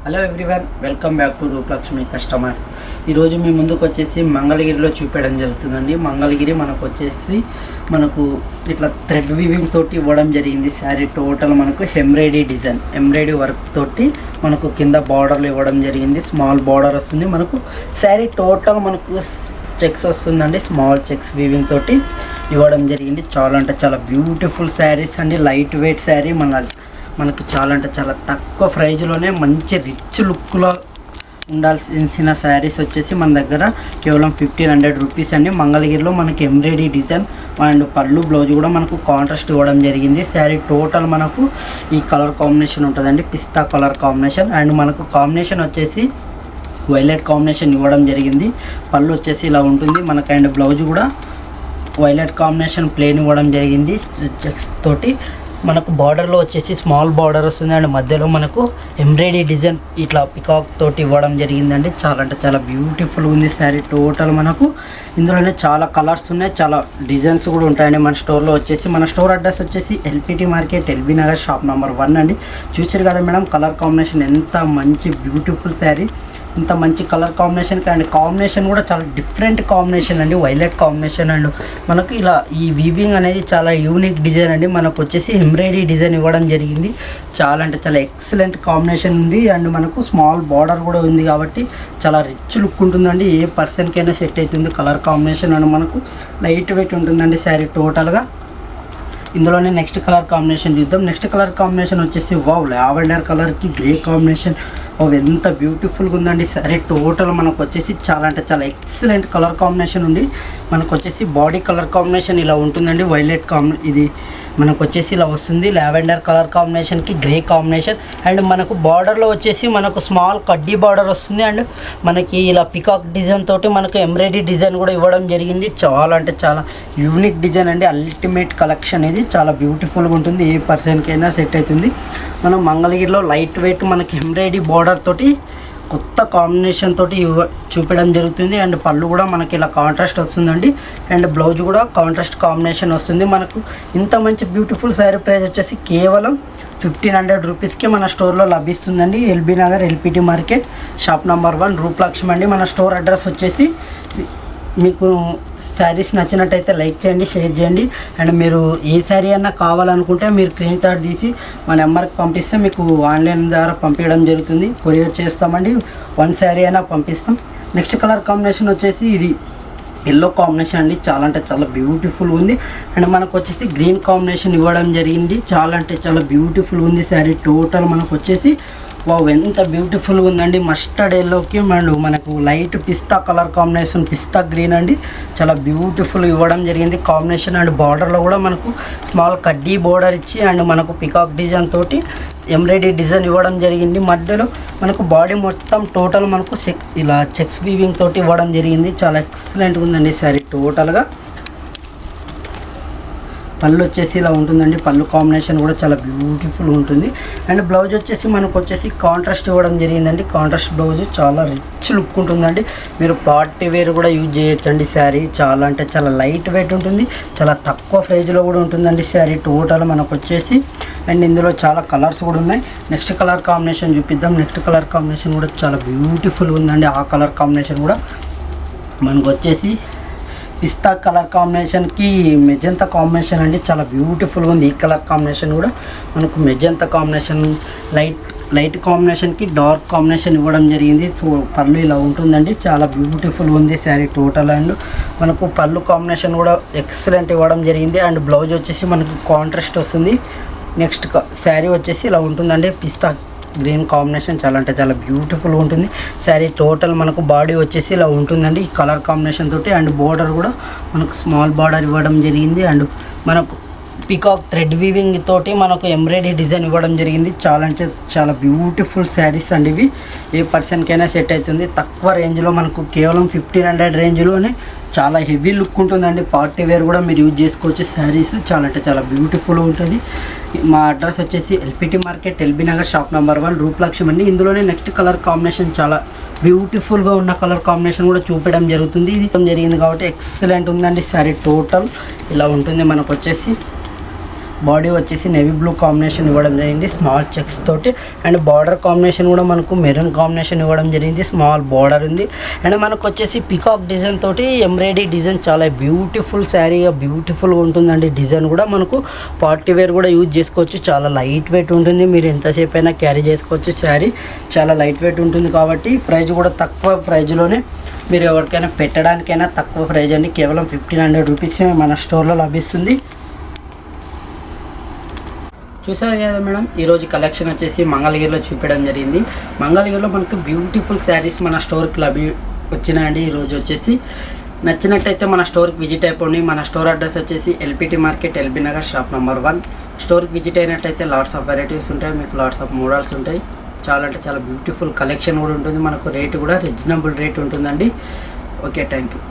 Hello everyone, welcome back to Rupalakshmi customer. ఈరోజు మీ ముందుకు వచ్చేసి మంగళగిరిలో చూపించడం జరుగుతుందండి. మంగళగిరి మనకు ఇట్లా థ్రెడ్ వీవింగ్ తోటి ఇవ్వడం జరిగింది. శారీ టోటల్ మనకు ఎంబ్రాయిడరీ వర్క్ తోటి మనకు కింద బార్డర్లు ఇవ్వడం జరిగింది. స్మాల్ బార్డర్ వస్తుంది. మనకు శారీ టోటల్ మనకు చెక్స్ వస్తుందండి. స్మాల్ చెక్స్ వీవింగ్ తోటి ఇవ్వడం జరిగింది. చాలా అంటే చాలా బ్యూటిఫుల్ శారీస్ అండి. లైట్ వెయిట్ శారీ మనకు చాలా అంటే చాలా తక్కువ ప్రైజ్లోనే మంచి రిచ్ లుక్లో ఉండాల్సిన శారీస్ వచ్చేసి మన దగ్గర కేవలం 1500 రూపీస్ అండి. మంగళగిరిలో మనకి ఎంబ్రాయిడరీ డిజైన్ అండ్ పళ్ళు బ్లౌజ్ కూడా మనకు కాంట్రాస్ట్ ఇవ్వడం జరిగింది. శారీ టోటల్ మనకు ఈ కలర్ కాంబినేషన్ ఉంటుందండి, పిస్తా కలర్ కాంబినేషన్. అండ్ మనకు కాంబినేషన్ వచ్చేసి వైలెట్ కాంబినేషన్ ఇవ్వడం జరిగింది. పళ్ళు వచ్చేసి ఇలా ఉంటుంది మనకు. అండ్ బ్లౌజ్ కూడా వైలెట్ కాంబినేషన్ ప్లెయిన్ ఇవ్వడం జరిగింది చెక్స్ తోటి. మనకు బార్డర్లో వచ్చేసి స్మాల్ బార్డర్ వస్తుంది. అండ్ మధ్యలో మనకు ఎంబ్రాయిడరీ డిజైన్ ఇట్లా పికాక్ తోటి ఇవ్వడం జరిగిందండి. చాలా అంటే చాలా బ్యూటిఫుల్ ఉంది శారీ టోటల్ మనకు. ఇందులోనే చాలా కలర్స్ ఉన్నాయి, చాలా డిజైన్స్ కూడా ఉంటాయండి మన స్టోర్లో వచ్చేసి. మన స్టోర్ అడ్రస్ వచ్చేసి LPT market, LB Nagar, shop number 1 అండి. చూసారు కదా మేడం, కలర్ కాంబినేషన్ ఎంత మంచి బ్యూటిఫుల్ శారీ, ఇంత మంచి కలర్ కాంబినేషన్. అండ్ కాంబినేషన్ కూడా చాలా డిఫరెంట్ కాంబినేషన్ అండి, వైలెట్ కాంబినేషన్. అండ్ మనకు ఇలా ఈ వీవింగ్ అనేది చాలా యూనిక్ డిజైన్ అండి. మనకు వచ్చేసి ఎంబ్రాయిడరీ డిజైన్ ఇవ్వడం జరిగింది. చాలా అంటే చాలా ఎక్సలెంట్ కాంబినేషన్ ఉంది. అండ్ మనకు స్మాల్ బార్డర్ కూడా ఉంది కాబట్టి చాలా రిచ్ లుక్ ఉంటుందండి. ఏ పర్సన్కైనా సెట్ అవుతుంది కలర్ కాంబినేషన్. అండ్ మనకు లైట్ వెయిట్ ఉంటుందండి శారీ టోటల్గా. ఇందులోనే నెక్స్ట్ కలర్ కాంబినేషన్ చూద్దాం. నెక్స్ట్ కలర్ కాంబినేషన్ వచ్చేసి లావెండర్ కలర్కి గ్రే కాంబినేషన్. ఎంత బ్యూటిఫుల్గా ఉందండి సరే టోటల్. మనకు వచ్చేసి చాలా అంటే చాలా ఎక్సలెంట్ కలర్ కాంబినేషన్ ఉంది. మనకు వచ్చేసి బాడీ కలర్ కాంబినేషన్ ఇలా ఉంటుందండి. వైలెట్ ఇది మనకు వచ్చేసి ఇలా వస్తుంది. లావెండర్ కలర్ కాంబినేషన్కి గ్రే కాంబినేషన్. అండ్ మనకు బార్డర్లో వచ్చేసి మనకు స్మాల్ కడ్డీ బార్డర్ వస్తుంది. అండ్ మనకి ఇలా పికాక్ డిజైన్ తోటి మనకు ఎంబ్రాయిడరీ డిజైన్ కూడా ఇవ్వడం జరిగింది. చాలా అంటే చాలా యూనిక్ డిజైన్ అండి. అల్టిమేట్ కలెక్షన్ ఇది చాలా బ్యూటిఫుల్గా ఉంటుంది. ఏ పర్సన్కైనా సెట్ అవుతుంది. మనం మంగళగిరిలో లైట్ వెయిట్ మనకి ఎంబ్రాయిడరీ బార్డర్ తోటి కొత్త కాంబినేషన్ తోటి చూపించడం జరుగుతుంది. అండ్ పళ్ళు కూడా మనకి ఇలా కాంట్రాస్ట్ వస్తుందండి. అండ్ బ్లౌజ్ కూడా కాంట్రాస్ట్ కాంబినేషన్ వస్తుంది. మనకు ఇంత మంచి బ్యూటిఫుల్ శారీ ప్రైస్ వచ్చేసి కేవలం 1500 రూపీస్కి మన స్టోర్లో లభిస్తుందండి. LB Nagar, LPT market, shop number 1, Rupalakshmi అండి. మన స్టోర్ అడ్రస్ వచ్చేసి మీకు శారీస్ నచ్చినట్టయితే లైక్ చేయండి, షేర్ చేయండి. అండ్ మీరు ఏ శారీ అన్నా కావాలనుకుంటే మీరు స్క్రీన్ షాట్ తీసి మా నెంబర్కి పంపిస్తే మీకు ఆన్లైన్ ద్వారా పంపించడం జరుగుతుంది. కొరియర్ చేస్తామండి. 1 శారీ అయినా పంపిస్తాం. నెక్స్ట్ కలర్ కాంబినేషన్ వచ్చేసి ఇది ఎల్లో కాంబినేషన్ అండి. చాలా అంటే చాలా బ్యూటిఫుల్ ఉంది. అండ్ మనకు వచ్చేసి గ్రీన్ కాంబినేషన్ ఇవ్వడం జరిగింది. చాలా అంటే చాలా బ్యూటిఫుల్ ఉంది శారీ టోటల్. మనకు వచ్చేసి ఎంత బ్యూటిఫుల్గా ఉందండి. మస్టర్డ్ ఎల్లోకి మనకు లైట్ పిస్తా కలర్ కాంబినేషన్, పిస్తా గ్రీన్ అండి. చాలా బ్యూటిఫుల్ ఇవ్వడం జరిగింది కాంబినేషన్. అండ్ బార్డర్లో కూడా మనకు స్మాల్ కడ్డీ బార్డర్ ఇచ్చి అండ్ మనకు పికాక్ డిజైన్ తోటి ఎంబ్రాయిడరీ డిజైన్ ఇవ్వడం జరిగింది. మధ్యలో మనకు బాడీ మొత్తం టోటల్ మనకు ఇలా చెక్స్ వీవింగ్ తోటి ఇవ్వడం జరిగింది. చాలా ఎక్సలెంట్గా ఉందండి శారీ టోటల్గా. పళ్ళు వచ్చేసి ఇలా ఉంటుందండి. పళ్ళు కాంబినేషన్ కూడా చాలా బ్యూటిఫుల్ ఉంటుంది. అండ్ బ్లౌజ్ వచ్చేసి మనకు వచ్చేసి కాంట్రాస్ట్ ఇవ్వడం జరిగిందండి. కాంట్రాస్ట్ బ్లౌజ్ చాలా రిచ్ లుక్ ఉంటుందండి. మీరు పార్టీ వేర్ కూడా యూజ్ చేయొచ్చండి. శారీ చాలా అంటే చాలా లైట్ వెయిట్ ఉంటుంది. చాలా తక్కువ ప్రైజ్లో కూడా ఉంటుందండి శారీ టోటల్ మనకు వచ్చేసి. అండ్ ఇందులో చాలా కలర్స్ కూడా ఉన్నాయి. నెక్స్ట్ కలర్ కాంబినేషన్ చూపిద్దాం. నెక్స్ట్ కలర్ కాంబినేషన్ కూడా చాలా బ్యూటిఫుల్ ఉందండి. ఆ కలర్ కాంబినేషన్ కూడా మనకు వచ్చేసి పిస్తా కలర్ కాంబినేషన్కి మెజంతా కాంబినేషన్ అండి. చాలా బ్యూటిఫుల్గా ఉంది. ఈ కలర్ కాంబినేషన్ కూడా మనకు మెజంతా కాంబినేషన్ లైట్ కాంబినేషన్కి డార్క్ కాంబినేషన్ ఇవ్వడం జరిగింది. సో పళ్ళు ఇలా ఉంటుందండి. చాలా బ్యూటిఫుల్ ఉంది శారీ టోటల్. అండ్ మనకు పళ్ళు కాంబినేషన్ కూడా ఎక్సలెంట్ ఇవ్వడం జరిగింది. అండ్ బ్లౌజ్ వచ్చేసి మనకు కాంట్రాస్ట్ వస్తుంది. నెక్స్ట్ శారీ వచ్చేసి ఇలా ఉంటుందండి. పిస్తా గ్రీన్ కాంబినేషన్ చాలా అంటే చాలా బ్యూటిఫుల్గా ఉంటుంది శారీ టోటల్. మనకు బాడీ వచ్చేసి ఇలా ఉంటుందండి ఈ కలర్ కాంబినేషన్ తోటి. అండ్ బార్డర్ కూడా మనకు స్మాల్ బార్డర్ ఇవ్వడం జరిగింది. అండ్ మనకు పికాక్ థ్రెడ్ వీవింగ్ తోటి మనకు ఎంబ్రాయిడరీ డిజైన్ ఇవ్వడం జరిగింది. చాలా అంటే చాలా బ్యూటిఫుల్ శారీస్ అండి ఇవి. ఏ పర్సన్కైనా సెట్ అవుతుంది. తక్కువ రేంజ్లో మనకు కేవలం 1500 రేంజ్లోనే చాలా హెవీ లుక్ ఉంటుందండి. పార్టీ వేర్ కూడా మీరు యూజ్ చేసుకోవచ్చు శారీస్. చాలా అంటే చాలా బ్యూటిఫుల్గా ఉంటుంది. మా అడ్రస్ వచ్చేసి LPT market, LB Nagar, shop number 1, Rupalakshmi అండి. ఇందులోనే నెక్స్ట్ కలర్ కాంబినేషన్ చాలా బ్యూటిఫుల్గా ఉన్న కలర్ కాంబినేషన్ కూడా చూపించడం జరుగుతుంది. ఇది జరిగింది కాబట్టి ఎక్సలెంట్ ఉందండి శారీ టోటల్. ఇలా ఉంటుంది మనకు వచ్చేసి. బాడీ వచ్చేసి నేవీ బ్లూ కాంబినేషన్ ఇవ్వడం జరిగింది స్మాల్ చెక్స్ తోటి. అండ్ బార్డర్ కాంబినేషన్ కూడా మనకు మెరూన్ కాంబినేషన్ ఇవ్వడం జరిగింది. స్మాల్ బార్డర్ ఉంది. అండ్ మనకు వచ్చేసి పికాక్ డిజైన్ తోటి ఎంబ్రాయిడరీ డిజైన్ చాలా బ్యూటిఫుల్ శారీగా బ్యూటిఫుల్గా ఉంటుందండి. డిజైన్ కూడా మనకు పార్టీ వేర్ కూడా యూజ్ చేసుకోవచ్చు. చాలా లైట్ వెయిట్ ఉంటుంది. మీరు ఎంతసేపు అయినా క్యారీ చేసుకోవచ్చు. శారీ చాలా లైట్ వెయిట్ ఉంటుంది కాబట్టి ప్రైస్ కూడా తక్కువ ప్రైజ్లోనే మీరు ఎవరికైనా పెట్టడానికైనా తక్కువ ప్రైజ్ అండి. కేవలం 1500 రూపీస్ మన స్టోర్లో లభిస్తుంది. చూసారు కదా మేడం, ఈరోజు కలెక్షన్ వచ్చేసి మంగళగిరిలో చూపించడం జరిగింది. మంగళగిరిలో మనకు బ్యూటిఫుల్ శారీస్ మన స్టోర్కి వచ్చినాయండి. ఈరోజు వచ్చేసి నచ్చినట్టయితే మన స్టోర్కి విజిట్ అయిపోండి. మన స్టోర్ అడ్రస్ వచ్చేసి LPT market, LB Nagar, shop number 1. స్టోర్కి విజిట్ అయినట్టయితే లాట్స్ ఆఫ్ వెరైటీస్ ఉంటాయి, మీకు లాట్స్ ఆఫ్ మోడల్స్ ఉంటాయి. చాలా అంటే చాలా బ్యూటిఫుల్ కలెక్షన్ కూడా ఉంటుంది. మనకు రేటు కూడా రీజనబుల్ రేట్ ఉంటుందండి. Okay, thank you.